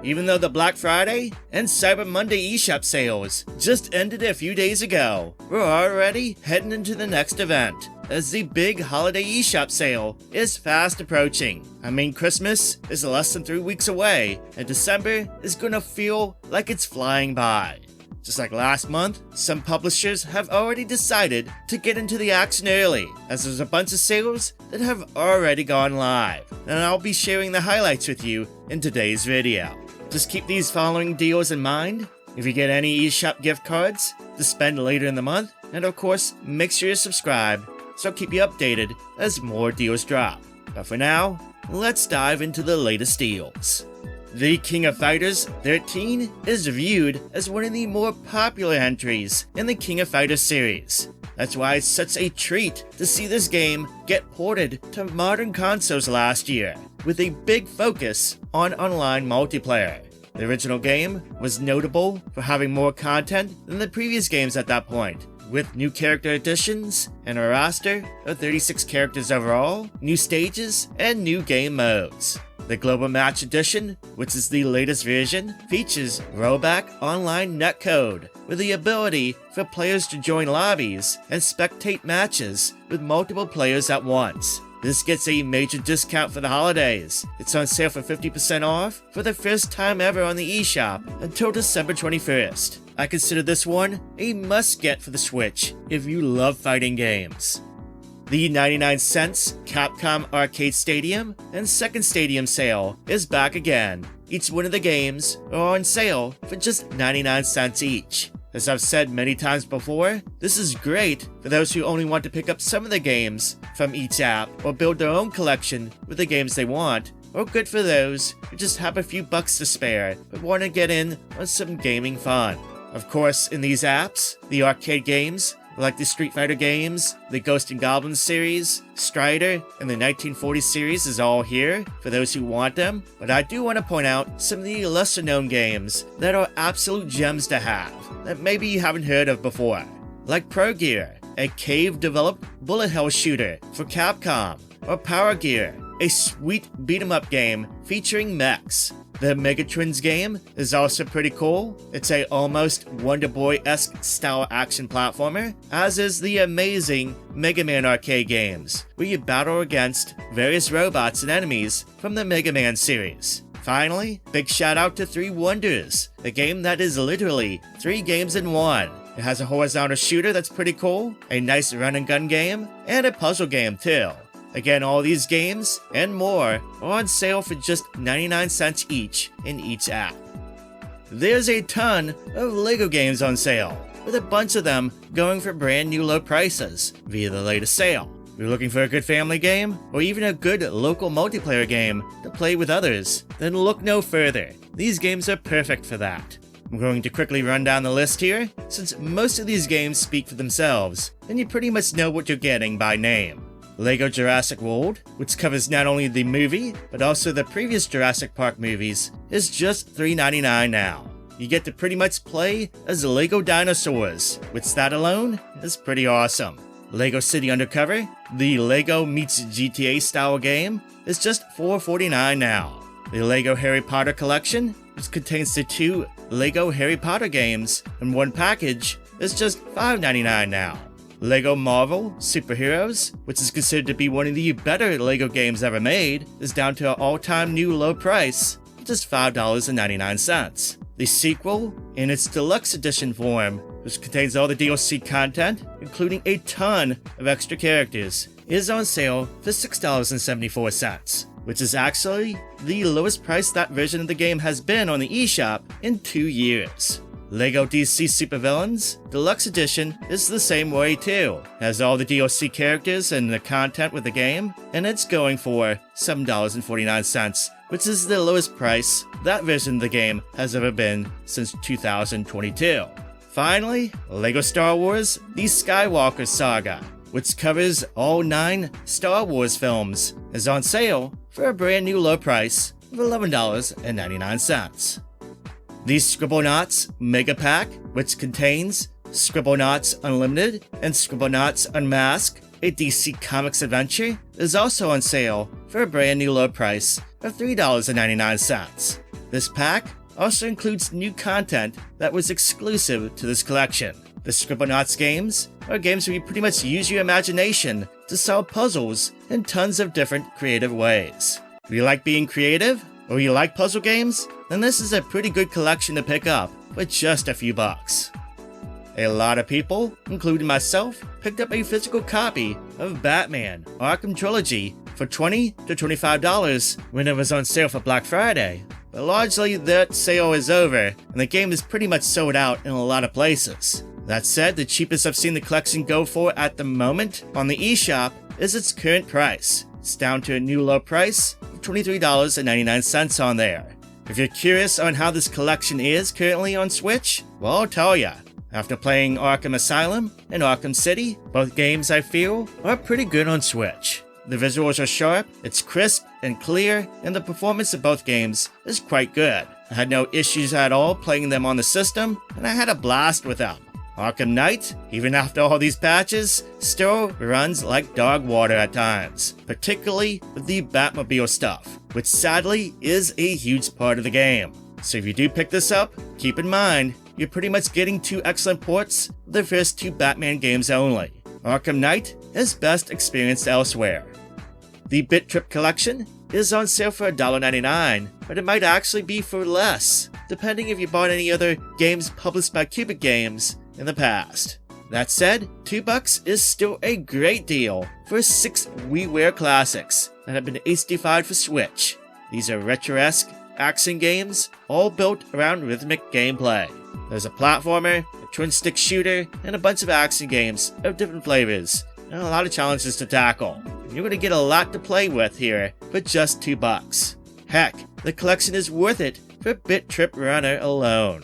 Even though the Black Friday and Cyber Monday eShop sales just ended a few days ago, we're already heading into the next event, as the big holiday eShop sale is fast approaching. I mean, Christmas is less than 3 weeks away, and December is gonna feel like it's flying by. Just like last month, some publishers have already decided to get into the action early, as there's a bunch of sales that have already gone live, and I'll be sharing the highlights with you in today's video. Just keep these following deals in mind. If you get any eShop gift cards to spend later in the month, and of course, make sure you subscribe so I'll keep you updated as more deals drop. But for now, let's dive into the latest deals. The King of Fighters 13 is viewed as one of the more popular entries in the King of Fighters series. That's why it's such a treat to see this game get ported to modern consoles last year, with a big focus on online multiplayer. The original game was notable for having more content than the previous games at that point, with new character additions and a roster of 36 characters overall, new stages, and new game modes. The Global Match Edition, which is the latest version, features rollback online netcode with the ability for players to join lobbies and spectate matches with multiple players at once. This gets a major discount for the holidays. It's on sale for 50% off for the first time ever on the eShop until December 21st. I consider this one a must-get for the Switch if you love fighting games. The 99-cents Capcom Arcade Stadium and Second Stadium sale is back again. Each one of the games are on sale for just 99 cents each. As I've said many times before, this is great for those who only want to pick up some of the games from each app or build their own collection with the games they want, or good for those who just have a few bucks to spare but want to get in on some gaming fun. Of course, in these apps, the arcade games like the Street Fighter games, the Ghost and Goblins series, Strider, and the 1940 series is all here for those who want them, but I do want to point out some of the lesser known games that are absolute gems to have, that maybe you haven't heard of before. Like Pro Gear, a Cave-developed bullet hell shooter for Capcom, or Power Gear, a sweet beat-em-up game featuring mechs. The Megatrons game is also pretty cool. It's a almost Wonder Boy-esque style action platformer, as is the amazing Mega Man arcade games, where you battle against various robots and enemies from the Mega Man series. Finally, big shout out to 3 Wonders, a game that is literally 3 games in one. It has a horizontal shooter that's pretty cool, a nice run and gun game, and a puzzle game too. Again, all these games and more are on sale for just 99 cents each in each app. There's a ton of LEGO games on sale, with a bunch of them going for brand new low prices via the latest sale. If you're looking for a good family game, or even a good local multiplayer game to play with others, then look no further. These games are perfect for that. I'm going to quickly run down the list here, since most of these games speak for themselves, and you pretty much know what you're getting by name. LEGO Jurassic World, which covers not only the movie, but also the previous Jurassic Park movies, is just $3.99 now. You get to pretty much play as LEGO dinosaurs, which that alone is pretty awesome. LEGO City Undercover, the LEGO meets GTA style game, is just $4.49 now. The LEGO Harry Potter collection, which contains the 2 LEGO Harry Potter games in one package, is just $5.99 now. LEGO Marvel Superheroes, which is considered to be one of the better LEGO games ever made, is down to an all-time new low price, just $5.99. The sequel, in its deluxe edition form, which contains all the DLC content, including a ton of extra characters, is on sale for $6.74, which is actually the lowest price that version of the game has been on the eShop in 2 years. LEGO DC Supervillains Deluxe Edition is the same way too. It has all the DLC characters and the content with the game, and it's going for $7.49, which is the lowest price that version of the game has ever been since 2022. Finally, LEGO Star Wars The Skywalker Saga, which covers all 9 Star Wars films, is on sale for a brand new low price of $11.99. The Scribblenauts Mega Pack, which contains Scribblenauts Unlimited and Scribblenauts Unmasked, a DC Comics adventure, is also on sale for a brand new low price of $3.99. This pack also includes new content that was exclusive to this collection. The Scribblenauts games are games where you pretty much use your imagination to solve puzzles in tons of different creative ways. If you like being creative, or you like puzzle games, then this is a pretty good collection to pick up for just a few bucks. A lot of people, including myself, picked up a physical copy of Batman Arkham Trilogy for $20 to $25 when it was on sale for Black Friday. But largely that sale is over, and the game is pretty much sold out in a lot of places. That said, the cheapest I've seen the collection go for at the moment on the eShop is its current price. It's down to a new low price of $23.99 on there. If you're curious on how this collection is currently on Switch, well, I'll tell ya. After playing Arkham Asylum and Arkham City, both games I feel are pretty good on Switch. The visuals are sharp, it's crisp and clear, and the performance of both games is quite good. I had no issues at all playing them on the system, and I had a blast with them. Arkham Knight, even after all these patches, still runs like dog water at times, particularly with the Batmobile stuff, which sadly is a huge part of the game. So if you do pick this up, keep in mind, you're pretty much getting 2 excellent ports of the first 2 Batman games only. Arkham Knight is best experienced elsewhere. The BIT.TRIP collection is on sale for $1.99, but it might actually be for less, depending if you bought any other games published by Cubic Games in the past. That said, $2 is still a great deal for 6 WiiWare classics that have been HD-fied for Switch. These are retro-esque action games, all built around rhythmic gameplay. There's a platformer, a twin-stick shooter, and a bunch of action games of different flavors, and a lot of challenges to tackle. You're going to get a lot to play with here for just $2. Heck, the collection is worth it for BIT.TRIP Runner alone.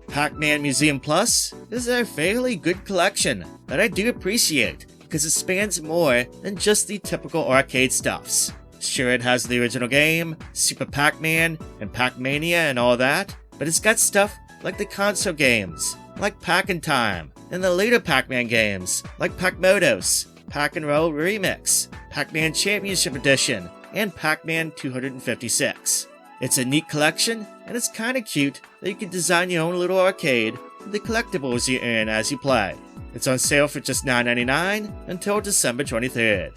PAC-MAN Museum Plus is a fairly good collection that I do appreciate because it spans more than just the typical arcade stuffs. Sure, it has the original game, Super Pac-Man, and Pac-Mania and all that, but it's got stuff like the console games, like Pac-In-Time, and the later Pac-Man games, like Pac-Modos, Pac-and-Roll Remix, Pac-Man Championship Edition, and Pac-Man 256. It's a neat collection, and it's kinda cute that you can design your own little arcade with the collectibles you earn as you play. It's on sale for just $9.99 until December 23rd.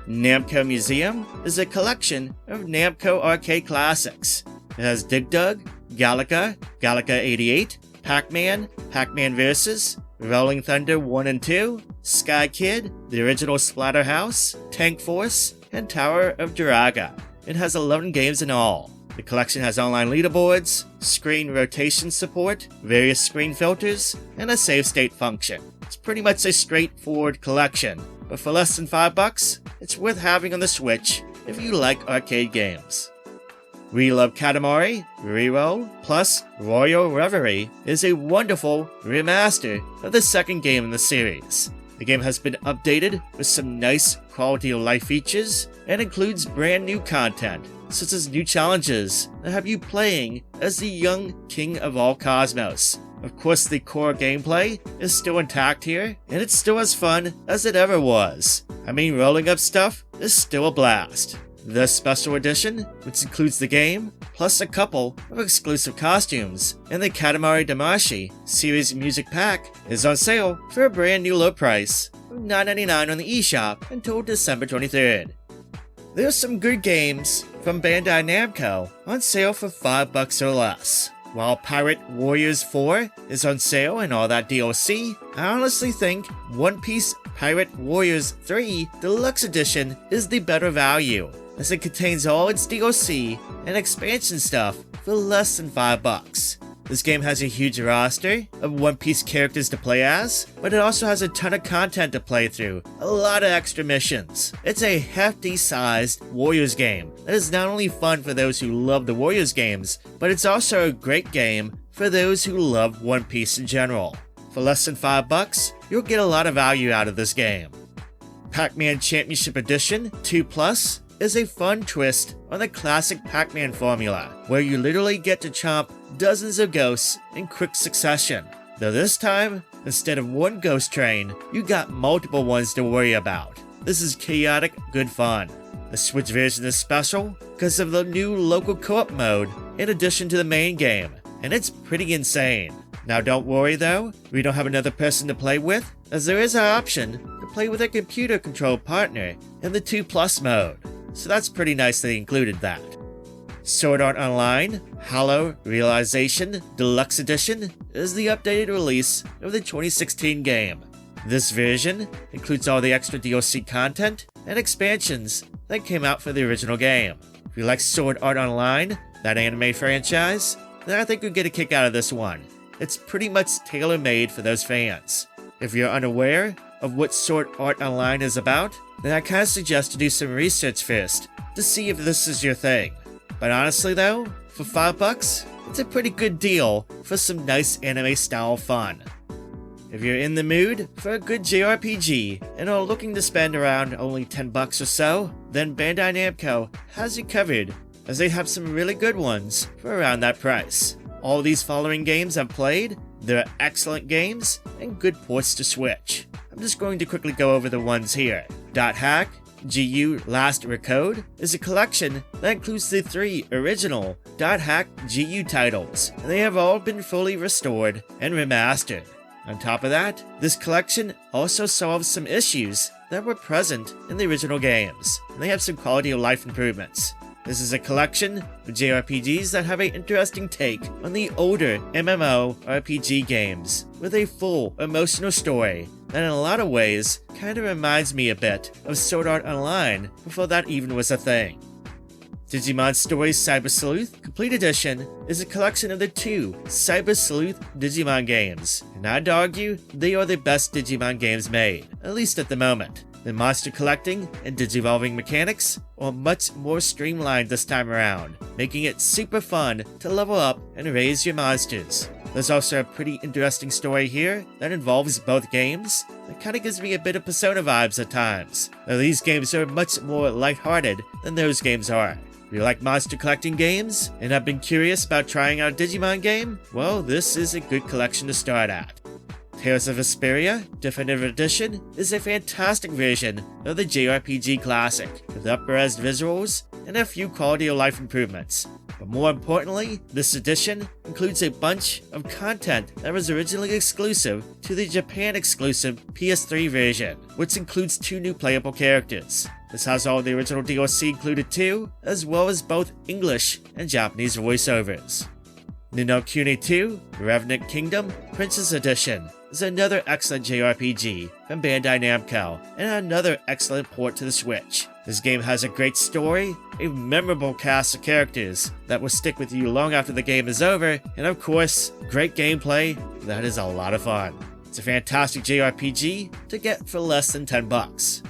NAMCO Museum is a collection of NAMCO arcade classics. It has Dig Dug, Galaga, Galaga 88, Pac-Man, Pac-Man vs., Rolling Thunder 1 and 2, Sky Kid, the original Splatterhouse, Tank Force, and Tower of Duraga. It has 11 games in all. The collection has online leaderboards, screen rotation support, various screen filters, and a save state function. It's pretty much a straightforward collection, but for less than $5, it's worth having on the Switch if you like arcade games. We Love Katamari, REROLL, plus Royal Reverie is a wonderful remaster of the second game in the series. The game has been updated with some nice quality of life features and includes brand new content, such as new challenges that have you playing as the young king of all cosmos. Of course, the core gameplay is still intact here, and it's still as fun as it ever was. I mean, rolling up stuff is still a blast. The Special Edition, which includes the game, plus a couple of exclusive costumes, and the Katamari Damashi series music pack, is on sale for a brand new low price of $9.99 on the eShop until December 23rd. There's some good games from Bandai Namco on sale for $5 or less. While Pirate Warriors 4 is on sale and all that DLC, I honestly think One Piece Pirate Warriors 3 Deluxe Edition is the better value, as it contains all its DLC and expansion stuff for less than $5. This game has a huge roster of One Piece characters to play as, but it also has a ton of content to play through, a lot of extra missions. It's a hefty-sized Warriors game that is not only fun for those who love the Warriors games, but it's also a great game for those who love One Piece in general. For less than $5, you'll get a lot of value out of this game. Pac-Man Championship Edition 2+ is a fun twist on the classic Pac-Man formula, where you literally get to chomp dozens of ghosts in quick succession. Though this time, instead of one ghost train, you got multiple ones to worry about. This is chaotic good fun. The Switch version is special because of the new local co-op mode in addition to the main game, and it's pretty insane. Now don't worry though, we don't have another person to play with, as there is an option to play with a computer-controlled partner in the 2+ mode, so that's pretty nice they included that. Sword Art Online Hollow Realization Deluxe Edition is the updated release of the 2016 game. This version includes all the extra DLC content and expansions that came out for the original game. If you like Sword Art Online, that anime franchise, then I think you'll get a kick out of this one. It's pretty much tailor-made for those fans. If you're unaware of what Sword Art Online is about, then I kinda suggest to do some research first to see if this is your thing. But honestly though, for $5, it's a pretty good deal for some nice anime-style fun. If you're in the mood for a good JRPG and are looking to spend around only $10 or so, then Bandai Namco has you covered, as they have some really good ones for around that price. All these following games I've played, they're excellent games and good ports to Switch. I'm just going to quickly go over the ones here. .hack GU Last Recode is a collection that includes the 3 original .hack GU titles, and they have all been fully restored and remastered. On top of that, this collection also solves some issues that were present in the original games, and they have some quality of life improvements. This is a collection of JRPGs that have an interesting take on the older MMORPG games, with a full emotional story that in a lot of ways kinda reminds me a bit of Sword Art Online before that even was a thing. Digimon Stories Cyber Sleuth Complete Edition is a collection of the 2 Cyber Sleuth Digimon games, and I'd argue they are the best Digimon games made, at least at the moment. The monster collecting and digivolving mechanics are much more streamlined this time around, making it super fun to level up and raise your monsters. There's also a pretty interesting story here that involves both games that kinda gives me a bit of Persona vibes at times, though these games are much more lighthearted than those games are. If you like monster collecting games and have been curious about trying out a Digimon game, well, this is a good collection to start at. Tales of Vesperia Definitive Edition is a fantastic version of the JRPG classic, with up-res visuals and a few quality of life improvements. But more importantly, this edition includes a bunch of content that was originally exclusive to the Japan-exclusive PS3 version, which includes 2 new playable characters. This has all the original DLC included too, as well as both English and Japanese voiceovers. Ni no Kuni 2 Revenant Kingdom Princess Edition is another excellent JRPG from Bandai Namco, and another excellent port to the Switch. This game has a great story, a memorable cast of characters that will stick with you long after the game is over, and of course, great gameplay that is a lot of fun. It's a fantastic JRPG to get for less than $10.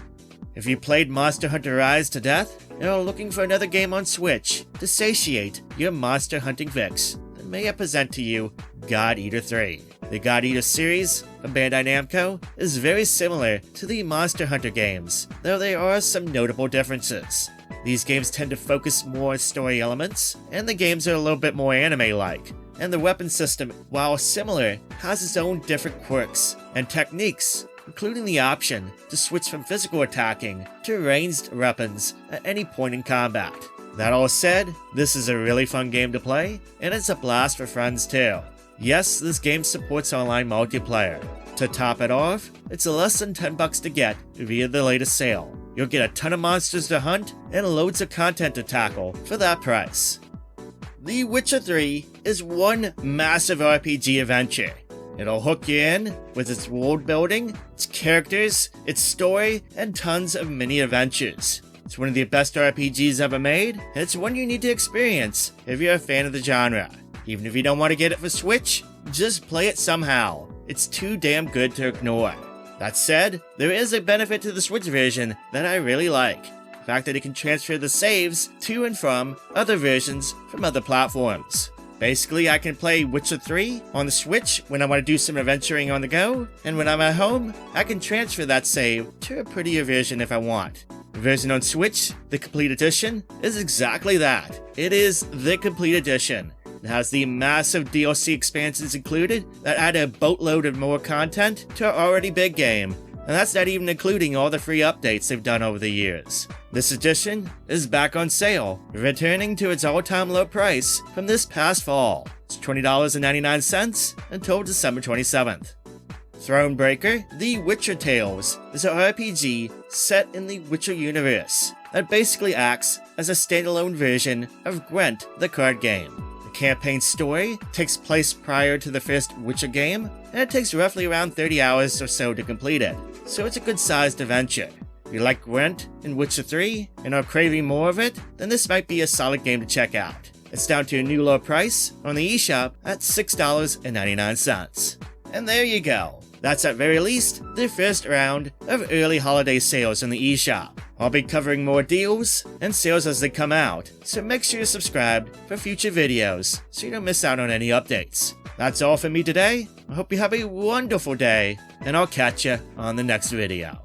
If you played Monster Hunter Rise to death and are looking for another game on Switch to satiate your monster hunting fix, then may I present to you God Eater 3. The God Eater series from Bandai Namco is very similar to the Monster Hunter games, though there are some notable differences. These games tend to focus more on story elements, and the games are a little bit more anime-like, and the weapon system, while similar, has its own different quirks and techniques, including the option to switch from physical attacking to ranged weapons at any point in combat. That all said, this is a really fun game to play, and it's a blast for friends too. Yes, this game supports online multiplayer. To top it off, it's less than $10 to get via the latest sale. You'll get a ton of monsters to hunt and loads of content to tackle for that price. The Witcher 3 is one massive RPG adventure. It'll hook you in with its world building, its characters, its story, and tons of mini adventures. It's one of the best RPGs ever made, and it's one you need to experience if you're a fan of the genre. Even if you don't want to get it for Switch, just play it somehow. It's too damn good to ignore. That said, there is a benefit to the Switch version that I really like. The fact that it can transfer the saves to and from other versions from other platforms. Basically, I can play Witcher 3 on the Switch when I want to do some adventuring on the go, and when I'm at home, I can transfer that save to a prettier version if I want. The version on Switch, the Complete Edition, is exactly that. It is the Complete Edition. It has the massive DLC expansions included that add a boatload of more content to our already big game, and that's not even including all the free updates they've done over the years. This edition is back on sale, returning to its all-time low price from this past fall. It's $20.99 until December 27th. Thronebreaker: The Witcher Tales is an RPG set in the Witcher universe that basically acts as a standalone version of Gwent, the card game. The campaign story takes place prior to the first Witcher game, and it takes roughly around 30 hours or so to complete it, so it's a good-sized adventure. If you like Gwent and Witcher 3 and are craving more of it, then this might be a solid game to check out. It's down to a new low price on the eShop at $6.99. And there you go. That's at very least the first round of early holiday sales on the eShop. I'll be covering more deals and sales as they come out, so make sure you're subscribed for future videos so you don't miss out on any updates. That's all for me today. I hope you have a wonderful day, and I'll catch you on the next video.